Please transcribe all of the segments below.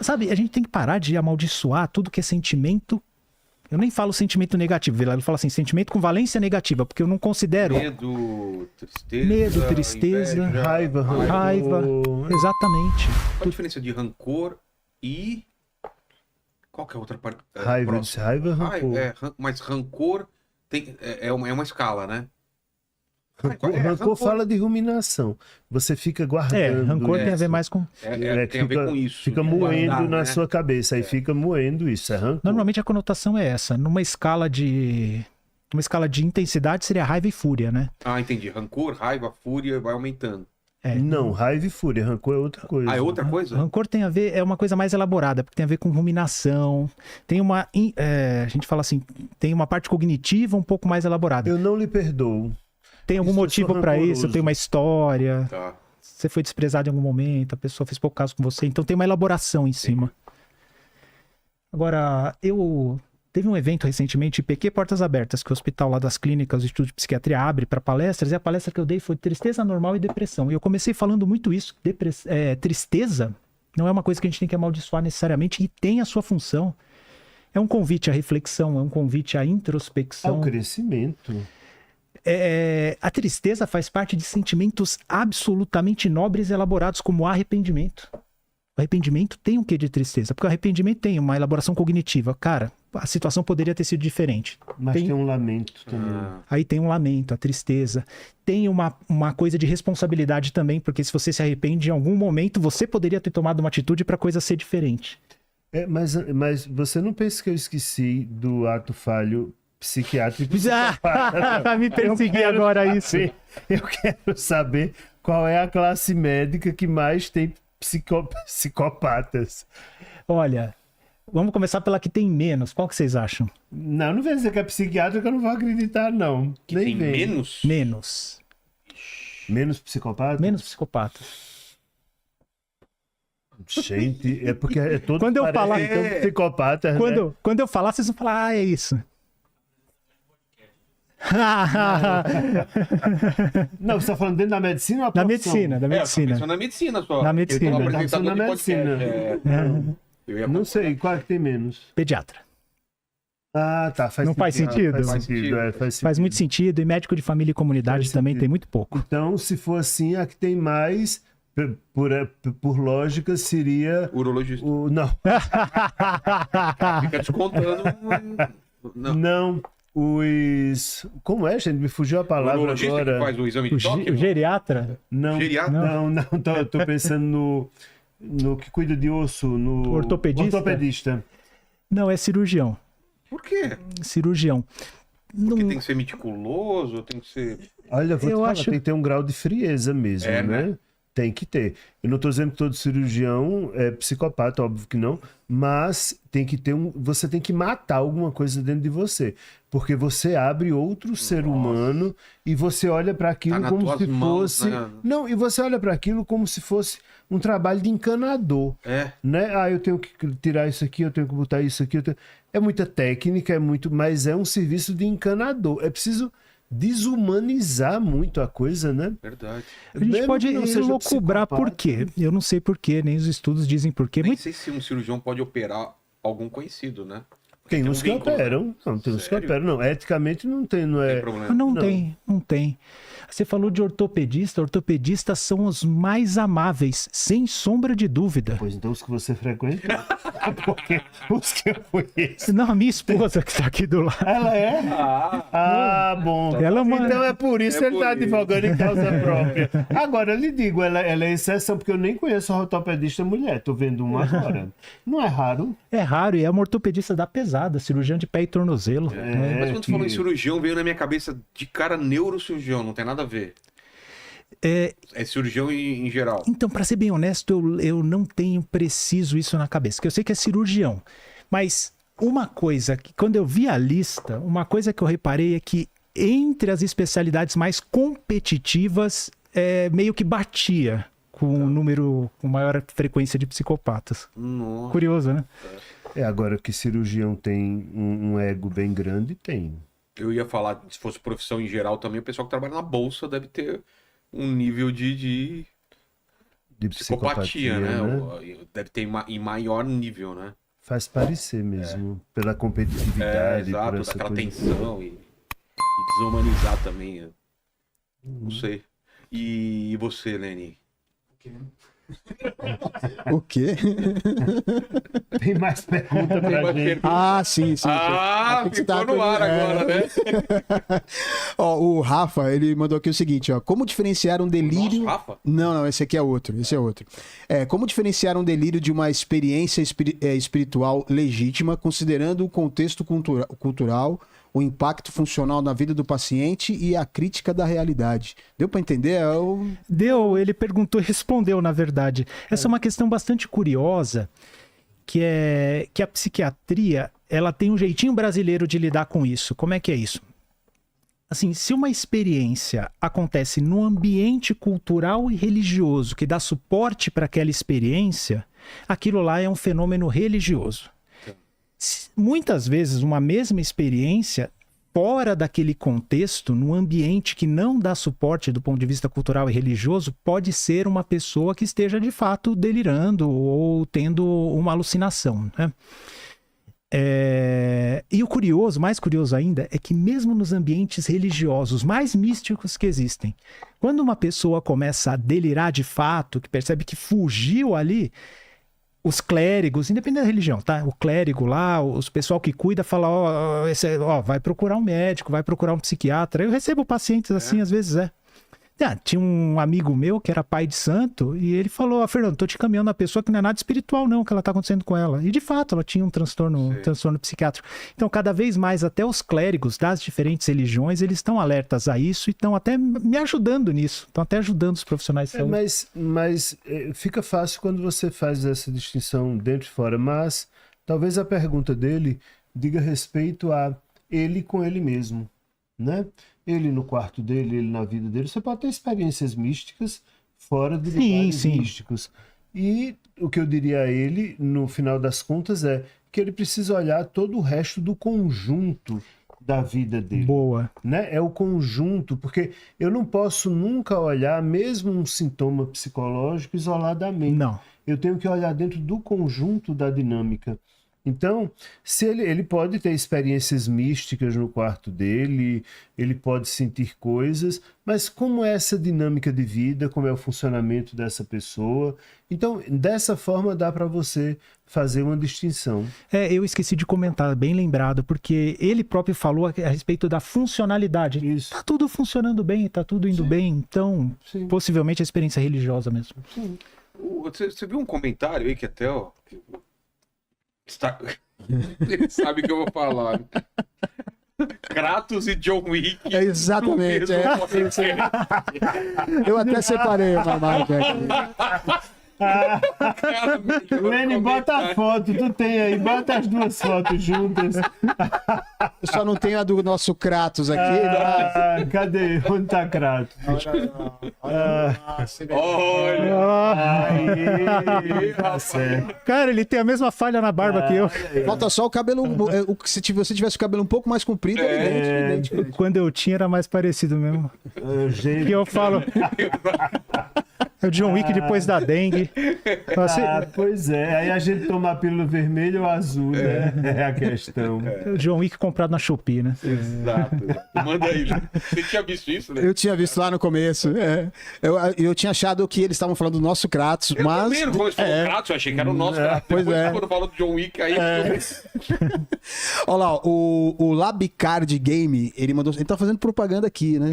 Sabe, a gente tem que parar de amaldiçoar tudo que é sentimento. Eu nem falo sentimento negativo, Vilela fala assim, sentimento com valência negativa, porque eu não considero... Medo, tristeza, inveja, raiva. Exatamente. Qual a diferença de rancor e... Qual que é a outra parte? Raiva, rancor. Mas rancor é uma escala, né? Rancor fala de ruminação. Você fica guardando. Rancor tem a ver mais com... tem a ver com isso. Fica moendo guardar, na né? sua cabeça. Aí fica moendo isso. É rancor. Normalmente a conotação é essa. Numa escala de intensidade seria raiva e fúria, né? Ah, entendi. Rancor, raiva, fúria, vai aumentando. Não, raiva e fúria. Rancor é outra coisa. Ah, é outra coisa? Rancor tem a ver, é uma coisa mais elaborada, porque tem a ver com ruminação. Tem uma... a gente fala assim, tem uma parte cognitiva um pouco mais elaborada. Eu não lhe perdoo. Tem algum Isso, eu motivo sou pra isso, rancoroso. tem uma história, Tá. você foi desprezado em algum momento, a pessoa fez pouco caso com você, então tem uma elaboração em cima. Agora, teve um evento recentemente, IPQ Portas Abertas, que o hospital lá das clínicas, o Instituto de Psiquiatria abre para palestras, e a palestra que eu dei foi tristeza normal e depressão. E eu comecei falando muito isso, tristeza não é uma coisa que a gente tem que amaldiçoar necessariamente, e tem a sua função. É um convite à reflexão, é um convite à introspecção. Ao crescimento. A tristeza faz parte de sentimentos absolutamente nobres e elaborados, como o arrependimento. O arrependimento tem um quê de tristeza? Porque o arrependimento tem uma elaboração cognitiva. Cara, a situação poderia ter sido diferente. Mas tem um lamento também. Aí tem um lamento, a tristeza. Tem uma coisa de responsabilidade também, porque se você se arrepende, em algum momento você poderia ter tomado uma atitude para a coisa ser diferente. Mas você não pensa que eu esqueci do ato falho psiquiátrico? Vai me perseguir agora isso. Eu quero saber qual é a classe médica que mais tem psicopatas. Olha, vamos começar pela que tem menos. Qual que vocês acham? Não vai dizer que é psiquiátrica, eu não vou acreditar, não. Que tem menos? Menos psicopata? Menos psicopatas. Gente, é porque é todo Quando eu parece falar, que tem um psicopata, né? Quando eu falar, vocês vão falar, é isso. Não, você tá falando dentro da medicina ou a Da profissão? medicina, da medicina. Eu na medicina só. Na medicina. Eu tô Eu tô apresentador na de medicina. podcast. Eu ia Não sei, qual é que tem menos? Pediatra. Ah, tá. Não faz sentido? Faz sentido, faz sentido. Faz muito sentido. E médico de família e comunidade Faz também sentido. tem muito pouco. Então, se for assim, a que tem mais, por lógica, seria... urologista. Não, Fica descontando. não, os... Como é, gente? Me fugiu a O palavra urologista agora. que faz o exame de toque? O geriatra? Não, Geriatra? não, tô pensando no que cuida de osso, no... Ortopedista? Ortopedista. Não, é cirurgião. Por quê? Cirurgião. Porque Não- tem que ser meticuloso, tem que ser... Olha, vou te Eu falar, acho- tem que ter um grau de frieza mesmo, né? Tem que ter. Eu não estou dizendo que todo cirurgião é psicopata, óbvio que não, mas tem que ter você tem que matar alguma coisa dentro de você, porque você abre outro ser humano e você olha para aquilo Tá nas como tuas se mãos, fosse, né? não, e você olha para aquilo como se fosse um trabalho de encanador, É. né? Ah, eu tenho que tirar isso aqui, eu tenho que botar isso aqui, é muita técnica, mas é um serviço de encanador. É preciso desumanizar muito a coisa, né? Verdade. A gente Mesmo pode que não seja elocubrar psicopata. por quê. Eu não sei por quê, nem os estudos dizem por quê. Nem Muito... sei se um cirurgião pode operar algum conhecido, né? Tem um uns que vínculo, operam. Não, tem uns que Sério? operam. Não, eticamente não tem, não Tem é. problema. Não Não. tem, não tem. Você falou de ortopedista. Ortopedistas são os mais amáveis, sem sombra de dúvida. Pois então os que você frequenta. Porque os que eu conheço. Não, a minha esposa que tá aqui do lado. Ela é? Ah, bom. Ela Então é por isso É que ele por tá isso. advogando em causa própria. Agora, eu lhe digo, ela é exceção, porque eu nem conheço uma ortopedista mulher. Tô vendo uma agora. Não é raro. É raro e é uma ortopedista da pesada, cirurgião de pé e tornozelo. né? Mas quando tu falou em cirurgião, veio na minha cabeça de cara neurocirurgião, não tem nada a ver. É cirurgião em geral. Então, para ser bem honesto, eu não tenho preciso isso na cabeça, que eu sei que é cirurgião. Mas uma coisa que, quando eu vi a lista, uma coisa que eu reparei é que entre as especialidades mais competitivas, meio que batia com o número, com maior frequência de psicopatas. Nossa. Curioso, né? Agora que cirurgião tem um ego bem grande, tem. Eu ia falar, se fosse profissão em geral também, o pessoal que trabalha na bolsa deve ter um nível de de psicopatia, né? Deve ter em maior nível, né? Faz parecer mesmo, pela competitividade. Exato, por essa aquela coisa. tensão e desumanizar também. Não sei. E você, Lenny? O quê? Tem mais pergunta pra gente? Ah, sim. Ficou no ar agora, né? Ó, o Rafa, ele mandou aqui o seguinte, ó. Como diferenciar um delírio... Nossa, Rafa? Não, esse aqui é outro. Como diferenciar um delírio de uma experiência espiritual legítima, considerando o contexto cultural, o impacto funcional na vida do paciente e a crítica da realidade. Deu para entender? Deu, ele perguntou e respondeu, na verdade. Essa é uma questão bastante curiosa, que a psiquiatria, ela tem um jeitinho brasileiro de lidar com isso. Como é que é isso? Assim, se uma experiência acontece no ambiente cultural e religioso que dá suporte para aquela experiência, aquilo lá é um fenômeno religioso. Muitas vezes, uma mesma experiência, fora daquele contexto, num ambiente que não dá suporte do ponto de vista cultural e religioso, pode ser uma pessoa que esteja, de fato, delirando ou tendo uma alucinação, né? E o mais curioso ainda, é que mesmo nos ambientes religiosos mais místicos que existem, quando uma pessoa começa a delirar de fato, que percebe que fugiu ali, os clérigos, independente da religião, tá? O clérigo lá, os pessoal que cuida, fala, vai procurar um médico, vai procurar um psiquiatra. Eu recebo pacientes assim, às vezes, tinha um amigo meu que era pai de santo e ele falou, Fernando, tô te caminhando a pessoa que não é nada espiritual não, que ela tá acontecendo com ela. E de fato, ela tinha um transtorno psiquiátrico. Então, cada vez mais, até os clérigos das diferentes religiões, eles estão alertas a isso e estão até me ajudando nisso. Estão até ajudando os profissionais de saúde. Mas fica fácil quando você faz essa distinção dentro e fora. Mas talvez a pergunta dele diga respeito a ele com ele mesmo, né? Ele no quarto dele, ele na vida dele. Você pode ter experiências místicas fora de lugares místicos. E o que eu diria a ele, no final das contas, é que ele precisa olhar todo o resto do conjunto da vida dele. Boa. Né? É o conjunto, porque eu não posso nunca olhar mesmo um sintoma psicológico isoladamente. Não. Eu tenho que olhar dentro do conjunto da dinâmica. Então, se ele pode ter experiências místicas no quarto dele, ele pode sentir coisas, mas como é essa dinâmica de vida, como é o funcionamento dessa pessoa? Então, dessa forma dá para você fazer uma distinção. Eu esqueci de comentar, bem lembrado, porque ele próprio falou a respeito da funcionalidade. Isso. Tá tudo funcionando bem, tá tudo indo bem, então possivelmente a experiência religiosa mesmo. Sim. Você viu um comentário aí que até, ele sabe que eu vou falar. Kratos e John Wick. Exatamente. Eu até separei uma marca aqui. Lenny, bota a foto, tu tem aí, bota as duas fotos juntas. Eu só não tenho a do nosso Kratos aqui. Cadê? Onde tá Kratos? Olha! Cara, ele tem a mesma falha na barba que eu. Falta só o cabelo. Se você tivesse o cabelo um pouco mais comprido, é idêntico. Quando eu tinha era mais parecido mesmo. Que eu falo. É o John Wick depois da dengue. Pois é. Aí a gente toma a pílula vermelha ou azul, né? É a questão. O John Wick comprado na Shopee, né? Exato. Manda aí. Você tinha visto isso, né? Eu tinha visto lá no começo. Eu tinha achado que eles estavam falando do nosso Kratos, mas... Também, quando você falou Kratos, eu achei que era o nosso Kratos. Pois depois, quando falou do John Wick, aí... Olha lá, o Labcard Game, ele tá fazendo propaganda aqui, né?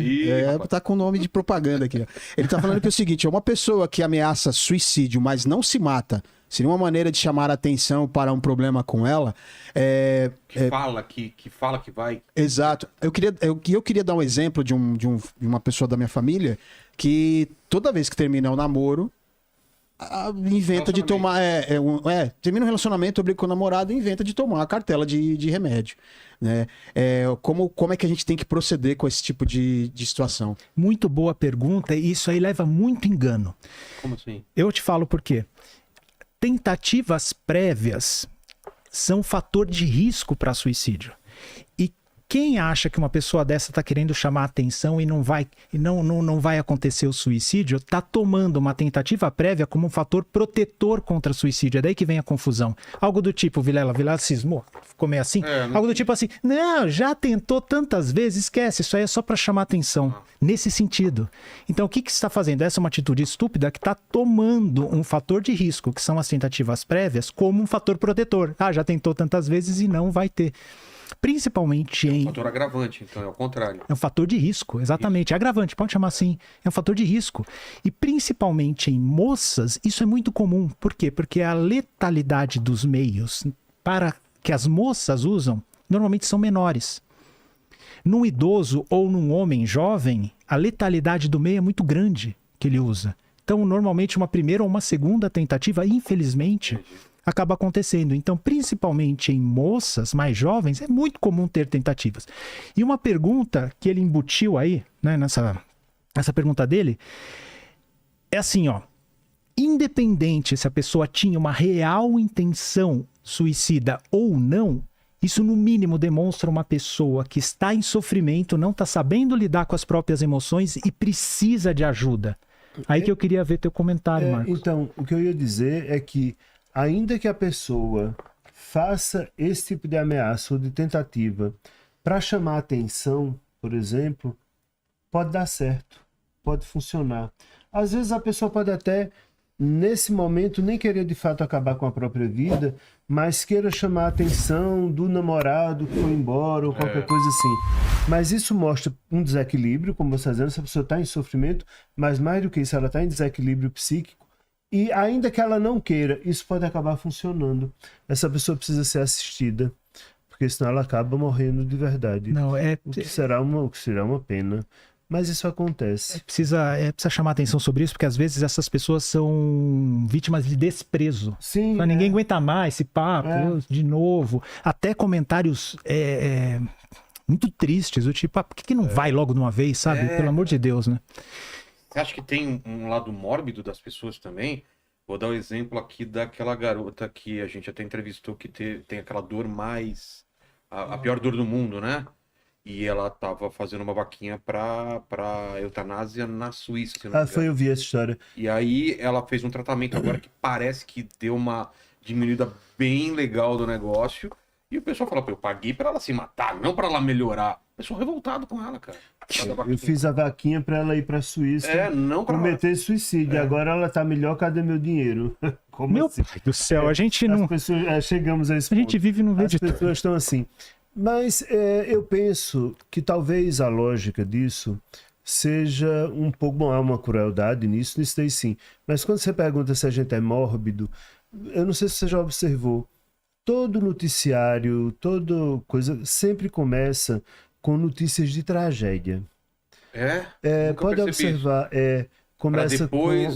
Tá com o nome de propaganda aqui. Ó. Ele tá falando que é o seguinte, uma pessoa que ameaça suicídio, mas não se mata, seria uma maneira de chamar a atenção para um problema com ela. Fala que vai. Exato. Eu queria dar um exemplo de uma pessoa da minha família que toda vez que termina o namoro, inventa de tomar. Termina um relacionamento, briga com o namorado e inventa de tomar a cartela de remédio. Né? Como é que a gente tem que proceder com esse tipo de situação? Muito boa pergunta, e isso aí leva muito engano. Como assim? Eu te falo por quê. Tentativas prévias são fator de risco para suicídio. E Quem acha que uma pessoa dessa está querendo chamar atenção e não vai acontecer o suicídio, está tomando uma tentativa prévia como um fator protetor contra suicídio. É daí que vem a confusão. Algo do tipo, Vilela cismou, ficou meio assim. Algo do tipo assim, não, já tentou tantas vezes, esquece, isso aí é só para chamar atenção. Nesse sentido. Então, o que você está fazendo? Essa é uma atitude estúpida que está tomando um fator de risco, que são as tentativas prévias, como um fator protetor. Ah, já tentou tantas vezes e não vai ter. Principalmente em... É um fator agravante, então é o contrário. É um fator de risco, exatamente. É agravante, pode chamar assim. É um fator de risco. E principalmente em moças, isso é muito comum. Por quê? Porque a letalidade dos meios para que as moças usam, normalmente são menores. Num idoso ou num homem jovem, a letalidade do meio é muito grande que ele usa. Então, normalmente, uma primeira ou uma segunda tentativa, infelizmente, acaba acontecendo. Então, principalmente em moças mais jovens, é muito comum ter tentativas. E uma pergunta que ele embutiu aí, né, nessa pergunta dele, é assim, ó. Independente se a pessoa tinha uma real intenção suicida ou não, isso no mínimo demonstra uma pessoa que está em sofrimento, não está sabendo lidar com as próprias emoções e precisa de ajuda. Aí que eu queria ver teu comentário, Marcos. Então, o que eu ia dizer é que ainda que a pessoa faça esse tipo de ameaça ou de tentativa para chamar atenção, por exemplo, pode dar certo, pode funcionar. Às vezes a pessoa pode até, nesse momento, nem querer de fato acabar com a própria vida, mas queira chamar a atenção do namorado que foi embora ou qualquer coisa assim. Mas isso mostra um desequilíbrio, como você está dizendo, essa pessoa está em sofrimento, mas mais do que isso, ela está em desequilíbrio psíquico. E ainda que ela não queira, isso pode acabar funcionando. Essa pessoa precisa ser assistida, porque senão ela acaba morrendo de verdade. Não, o que será uma pena. Mas isso acontece. Precisa chamar atenção sobre isso, porque às vezes essas pessoas são vítimas de desprezo. Sim. Ninguém aguenta mais esse papo, de novo. Até comentários muito tristes, do tipo, por que não vai logo de uma vez, sabe? Pelo amor de Deus, né? Você acha que tem um lado mórbido das pessoas também? Vou dar o exemplo aqui daquela garota que a gente até entrevistou, que tem aquela dor mais... a pior dor do mundo, né? E ela tava fazendo uma vaquinha pra eutanásia na Suíça. Eu vi essa história. E aí ela fez um tratamento agora que parece que deu uma diminuída bem legal do negócio. E o pessoal fala, eu paguei pra ela se matar, não pra ela melhorar. O pessoal revoltado com ela, cara. Eu fiz a vaquinha pra ela ir pra Suíça, não pra cometer suicídio. Agora ela tá melhor, cadê meu dinheiro? Como Meu assim? pai do céu, a gente não... As pessoas, chegamos a esse ponto. A ponto. gente vive no meio de... As pessoas estão assim... Mas eu penso que talvez a lógica disso seja um pouco... Bom, há uma crueldade nisso daí sim. Mas quando você pergunta se a gente é mórbido, eu não sei se você já observou, todo noticiário, toda coisa, sempre começa com notícias de tragédia. Pode observar, começa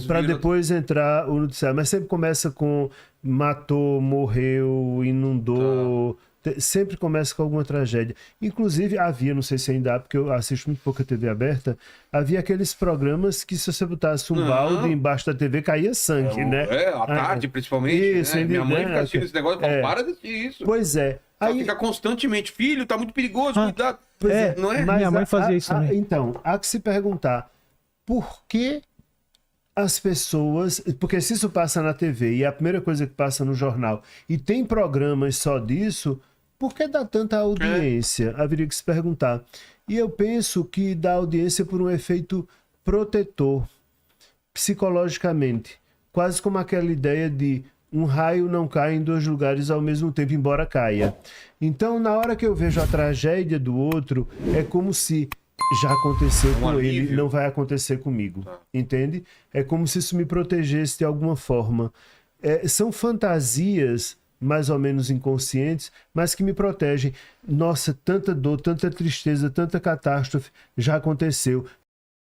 para depois entrar o noticiário, mas sempre começa com matou, morreu, inundou... Sempre começa com alguma tragédia. Inclusive, havia, não sei se ainda há, porque eu assisto muito pouco a TV aberta, havia aqueles programas que se você botasse um balde embaixo da TV, caía sangue, né? À tarde, principalmente. Isso, né? Minha mãe fica assistindo esse negócio e fala, para de isso. Pois é. Aí fica constantemente, filho, tá muito perigoso, cuidado. Não é? Mas minha mãe fazia isso também. Então, há que se perguntar, por que as pessoas... Porque se isso passa na TV e é a primeira coisa que passa no jornal, e tem programas só disso... Por que dá tanta audiência? Haveria que se perguntar. E eu penso que dá audiência por um efeito protetor, psicologicamente. Quase como aquela ideia de um raio não cai em dois lugares ao mesmo tempo, embora caia. Então, na hora que eu vejo a tragédia do outro, é como se já aconteceu com ele, não vai acontecer comigo. Entende? É como se isso me protegesse de alguma forma. São fantasias... mais ou menos inconscientes, mas que me protegem. Nossa, tanta dor, tanta tristeza, tanta catástrofe já aconteceu.